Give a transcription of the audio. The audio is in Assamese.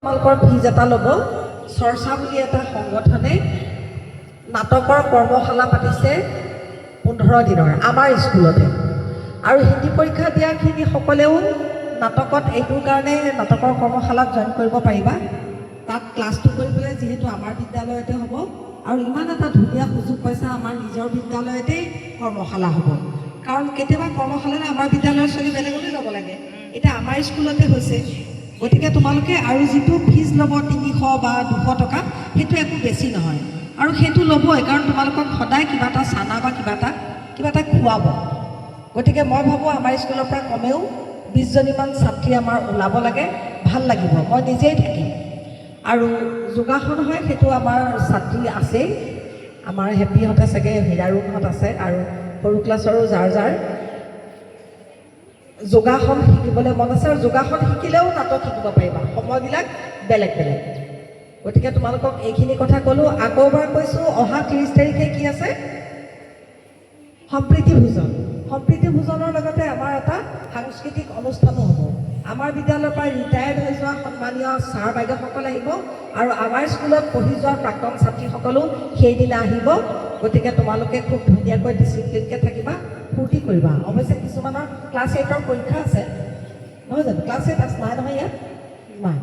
তোমালোকৰ ফিজ এটা ল'ব। চৰ্চা বুলি এটা সংগঠনে নাটকৰ কৰ্মশালা পাতিছে 15 দিনৰ আমাৰ স্কুলতে। আৰু হিন্দী পৰীক্ষা দিয়াখিনি সকলেও নাটকত এইটোৰ কাৰণে নাটকৰ কৰ্মশালাত জইন কৰিব পাৰিবা। তাত ক্লাছটো কৰিবলৈ যিহেতু আমাৰ বিদ্যালয়তে হ'ব আৰু ইমান এটা ধুনীয়া সুযোগ পাইছা, আমাৰ নিজৰ বিদ্যালয়তেই কৰ্মশালা হ'ব। কাৰণ কেতিয়াবা কৰ্মশালালৈ আমাৰ বিদ্যালয়ৰ ছোৱালী বেলেগলৈ যাব লাগে, এতিয়া আমাৰ স্কুলতে হৈছে। গতিকে তোমালোকে আৰু যিটো ফিজ ল'ব 300 বা 200 টকা, সেইটো একো বেছি নহয় আৰু সেইটো ল'বই, কাৰণ তোমালোকক সদায় কিবা এটা চানা বা কিবা এটা খুৱাব। গতিকে মই ভাবোঁ আমাৰ স্কুলৰ পৰা কমেও 20 জনীমান ছাত্ৰী আমাৰ ওলাব লাগে, ভাল লাগিব। মই নিজেই থাকিম। আৰু যোগাসন হয়, সেইটো আমাৰ ছাত্ৰী আছেই, আমাৰ হেপিহঁতে চাগে, হীৰাৰুণহঁত আছে আৰু সৰু ক্লাছৰো যাৰ যোগাসন শিকিবলৈ মন আছে। আৰু যোগাসন শিকিলেও নাটক শিকিব পাৰিবা, সময়বিলাক বেলেগ বেলেগ। গতিকে তোমালোকক এইখিনি কথা ক'লোঁ। আকৌ এবাৰ কৈছোঁ, অহা 30 তাৰিখে কি আছে? সম্প্ৰীতি ভোজন। সম্প্ৰীতি ভোজনৰ লগতে আমাৰ এটা সাংস্কৃতিক অনুষ্ঠানো হ'ব। আমাৰ বিদ্যালয়ৰ পৰা ৰিটায়াৰ্ড হৈ যোৱা সন্মানীয় ছাৰ বাইদেউসকল আহিব আৰু আমাৰ স্কুলত পঢ়ি যোৱা প্ৰাক্তন ছাত্ৰীসকলো সেইদিনা আহিব। গতিকে তোমালোকে খুব ধুনীয়াকৈ ডিচিপ্লিনকৈ থাকিবা, ফূৰ্তি কৰিবা। অৱশ্যে কিছুমানৰ ক্লাছ 8ৰ পৰীক্ষা আছে, নহয় জানো? ক্লাছ 8 আছে, নাই নহয় ইয়াত? নাই।